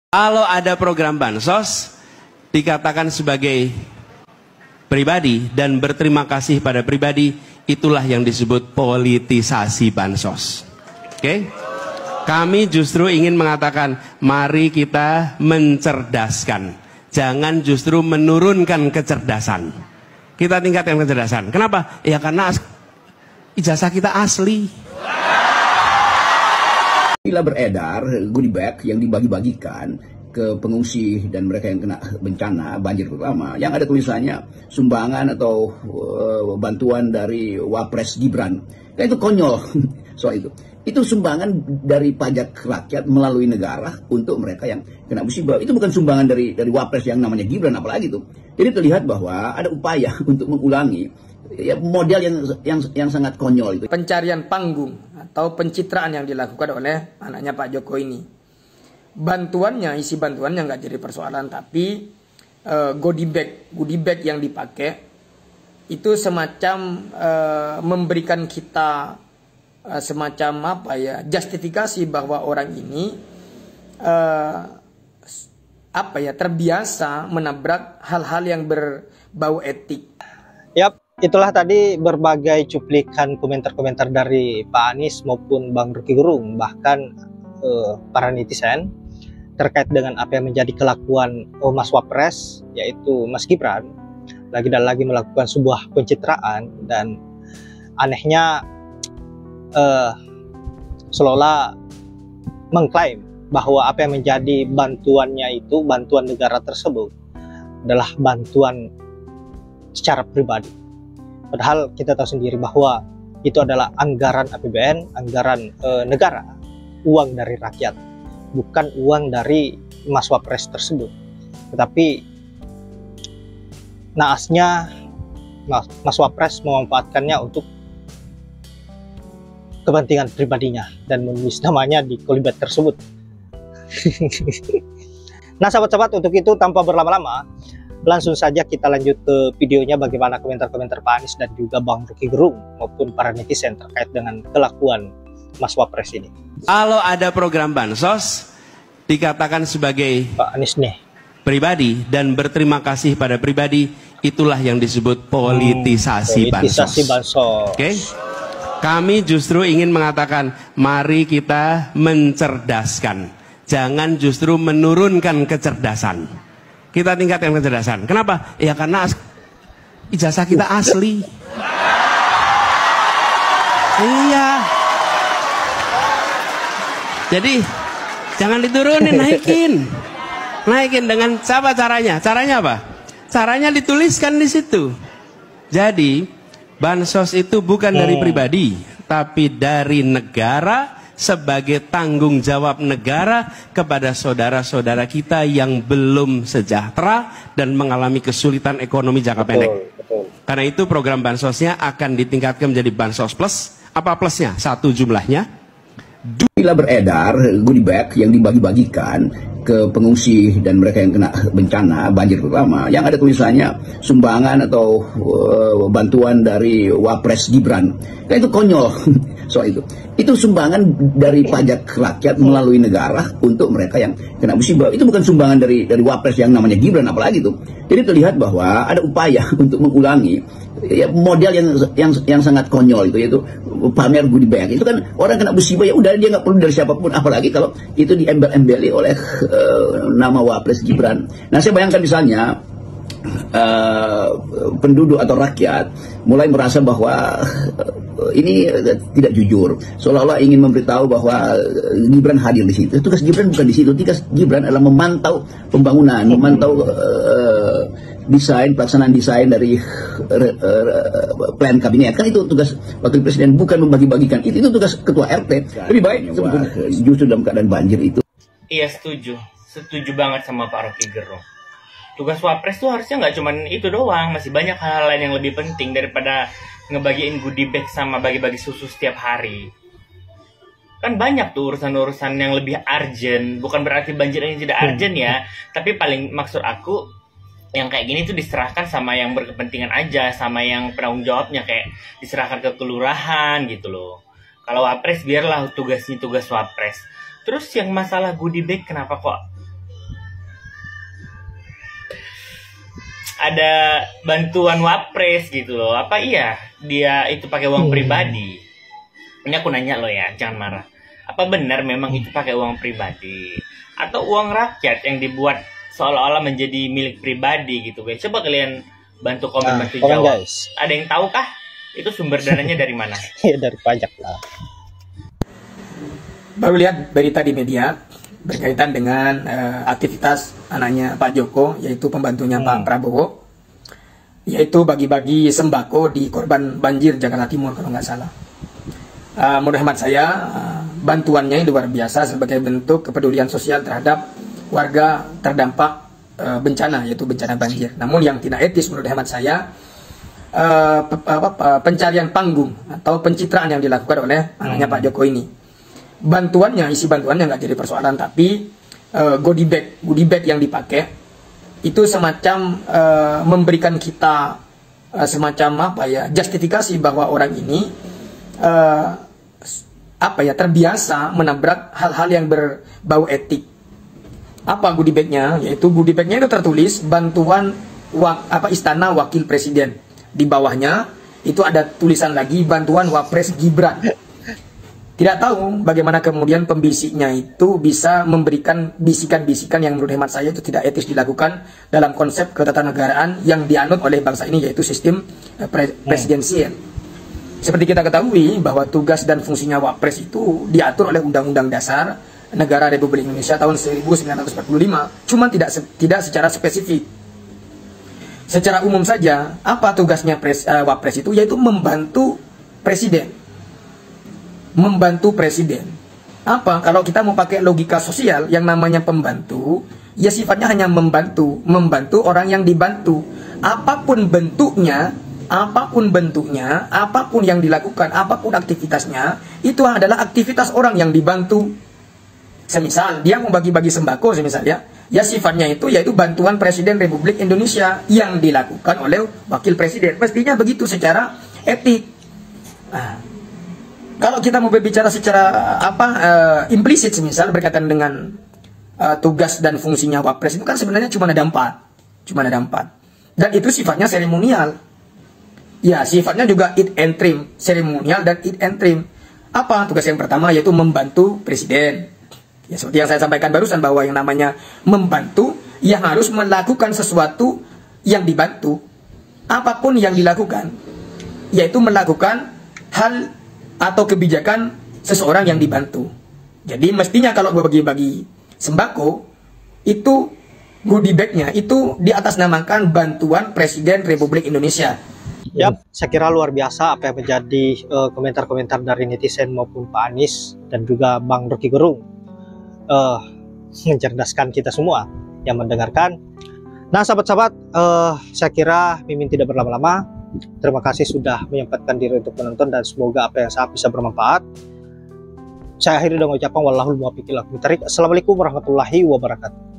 Kalau ada program bansos dikatakan sebagai pribadi dan berterima kasih pada pribadi, itulah yang disebut politisasi bansos. Oke? Kami justru ingin mengatakan, mari kita mencerdaskan, jangan justru menurunkan kecerdasan. Kita tingkatkan kecerdasan. Kenapa? Ya karena ijazah kita asli. Bila beredar goodie bag yang dibagi-bagikan ke pengungsi dan mereka yang kena bencana banjir terutama, yang ada tulisannya sumbangan atau bantuan dari Wapres Gibran, kan itu konyol. Soal itu sumbangan dari pajak rakyat melalui negara untuk mereka yang kena musibah. Itu bukan sumbangan dari Wapres yang namanya Gibran, apalagi itu. Jadi terlihat bahwa ada upaya untuk mengulangi ya, model yang sangat konyol itu. Pencarian panggung atau pencitraan yang dilakukan oleh anaknya Pak Jokowi ini. Bantuannya, isi bantuannya nggak jadi persoalan, tapi goodie bag yang dipakai itu semacam memberikan kita semacam apa ya, justifikasi bahwa orang ini apa ya, terbiasa menabrak hal-hal yang berbau etik. Yap, itulah tadi berbagai cuplikan komentar-komentar dari Pak Anies maupun Bang Rocky Gerung, bahkan para netizen terkait dengan apa yang menjadi kelakuan Mas Wapres, yaitu Mas Gibran, lagi dan lagi melakukan sebuah pencitraan, dan anehnya seolah mengklaim bahwa apa yang menjadi bantuannya itu, bantuan negara tersebut adalah bantuan secara pribadi. Padahal kita tahu sendiri bahwa itu adalah anggaran APBN, anggaran negara, uang dari rakyat, bukan uang dari Mas Wapres tersebut. Tetapi naasnya Mas Wapres memanfaatkannya untuk kepentingan pribadinya dan menulis namanya di kolibet tersebut. Nah sahabat-sahabat, untuk itu tanpa berlama-lama, langsung saja kita lanjut ke videonya, bagaimana komentar-komentar Pak Anies dan juga Bang Rocky Gerung maupun para netizen terkait dengan kelakuan Mas Wapres ini. Kalau ada program bansos dikatakan sebagai Pak Anies nih pribadi dan berterima kasih pada pribadi, itulah yang disebut politisasi bansos. Oke? Kami justru ingin mengatakan, mari kita mencerdaskan, jangan justru menurunkan kecerdasan. Kita tingkatkan kecerdasan. Kenapa? Ya karena ijazah kita asli. Iya. Jadi jangan diturunin, naikin dengan siapa caranya? Caranya apa? Caranya dituliskan di situ. Jadi bansos itu bukan dari pribadi, tapi dari negara, sebagai tanggung jawab negara kepada saudara-saudara kita yang belum sejahtera dan mengalami kesulitan ekonomi jangka pendek. Karena itu program bansosnya akan ditingkatkan menjadi bansos plus. Apa plusnya? Satu, jumlahnya. Bila beredar goodie bag yang dibagi-bagikan ke pengungsi dan mereka yang kena bencana banjir terutama, yang ada tulisannya sumbangan atau bantuan dari Wapres Gibran, kan itu konyol. Soal itu sumbangan dari pajak rakyat melalui negara untuk mereka yang kena musibah. Itu bukan sumbangan dari Wapres yang namanya Gibran, apalagi itu. Jadi terlihat bahwa ada upaya untuk mengulangi ya, model yang sangat konyol itu, yaitu pamer goodie bag. Itu kan orang kena musibah, ya udah, dia nggak perlu dari siapapun, apalagi kalau itu diembel-embeli oleh nama Wapres Gibran. Nah saya bayangkan misalnya penduduk atau rakyat mulai merasa bahwa ini tidak jujur, seolah-olah ingin memberitahu bahwa Gibran hadir di situ. Tugas Gibran bukan di situ. Tugas Gibran adalah memantau pembangunan, memantau pelaksanaan desain dari plan kabinet. Kan itu tugas wakil presiden, bukan membagi-bagikan. Itu tugas ketua RT. Lebih baik sebetulnya justru dalam keadaan banjir itu. Iya, setuju banget sama Pak Rocky Gerung. Tugas Wapres tuh harusnya nggak cuman itu doang, masih banyak hal lain yang lebih penting daripada ngebagiin goodie bag sama bagi-bagi susu setiap hari. Kan banyak tuh urusan-urusan yang lebih urgent. Bukan berarti banjir ini tidak urgent ya, tapi paling maksud aku yang kayak gini tuh diserahkan sama yang berkepentingan aja, sama yang penanggung jawabnya, kayak diserahkan ke kelurahan gitu loh. Kalau Wapres biarlah tugasnya tugas Wapres. Terus yang masalah goodie bag, kenapa kok ada bantuan wapres gitu loh. Apa iya dia itu pakai uang pribadi? Ini aku nanya lo ya, jangan marah. Apa benar memang itu pakai uang pribadi atau uang rakyat yang dibuat seolah-olah menjadi milik pribadi gitu guys? Coba kalian bantu komen, bantu jawab. Guys. Ada yang tahu kah itu sumber dananya dari mana? Ya dari pajak lah. Baru lihat berita di media berkaitan dengan aktivitas anaknya Pak Joko, yaitu pembantunya Pak Prabowo, yaitu bagi-bagi sembako di korban banjir Jakarta Timur kalau nggak salah. Menurut hemat saya, bantuannya luar biasa sebagai bentuk kepedulian sosial terhadap warga terdampak bencana, yaitu bencana banjir. Namun yang tidak etis menurut hemat saya, pencarian panggung atau pencitraan yang dilakukan oleh anaknya Pak Joko ini. Bantuannya, isi bantuannya nggak jadi persoalan, tapi goodie bag yang dipakai itu semacam memberikan kita semacam apa ya, justifikasi bahwa orang ini terbiasa menabrak hal-hal yang berbau etik. Apa goodie bagnya? Yaitu goodie bagnya itu tertulis bantuan Istana Wakil Presiden. Di bawahnya itu ada tulisan lagi bantuan Wapres Gibran. Tidak tahu bagaimana kemudian pembisiknya itu bisa memberikan bisikan-bisikan yang menurut hemat saya itu tidak etis dilakukan dalam konsep ketatanegaraan yang dianut oleh bangsa ini, yaitu sistem presidensial. Seperti kita ketahui bahwa tugas dan fungsinya Wapres itu diatur oleh Undang-Undang Dasar Negara Republik Indonesia tahun 1945, cuma tidak secara spesifik. Secara umum saja, apa tugasnya Wapres itu? Yaitu membantu Presiden. Membantu Presiden. Apa? Kalau kita mau pakai logika sosial, yang namanya pembantu, ya sifatnya hanya membantu orang yang dibantu. Apapun bentuknya, apapun yang dilakukan, apapun aktivitasnya, itu adalah aktivitas orang yang dibantu. Semisal dia mau bagi-bagi sembako, ya sifatnya itu yaitu bantuan Presiden Republik Indonesia yang dilakukan oleh Wakil Presiden. Mestinya begitu secara etik. Kalau kita mau berbicara secara implisit, semisal berkaitan dengan tugas dan fungsinya Wapres itu kan sebenarnya cuma ada 4. Dan itu sifatnya seremonial. Ya, sifatnya juga it and trim, seremonial dan it and trim. Apa tugas yang pertama? Yaitu membantu Presiden. Ya, seperti yang saya sampaikan barusan bahwa yang namanya membantu yang harus melakukan sesuatu yang dibantu. Apapun yang dilakukan, yaitu melakukan hal atau kebijakan seseorang yang dibantu. Jadi mestinya kalau bagi-bagi sembako, itu goodie bag-nya itu diatasnamakan bantuan Presiden Republik Indonesia. Yap, saya kira luar biasa apa yang menjadi komentar-komentar dari netizen maupun Pak Anies dan juga Bang Rocky Gerung. Mencerdaskan kita semua yang mendengarkan. Nah sahabat-sahabat, saya kira Mimin tidak berlama-lama. Terima kasih sudah menyempatkan diri untuk menonton dan semoga apa yang saya bisa bermanfaat. Saya akhiri dengan ucapan wallahul muwaffiq ila aqwamit thoriq. Assalamualaikum warahmatullahi wabarakatuh.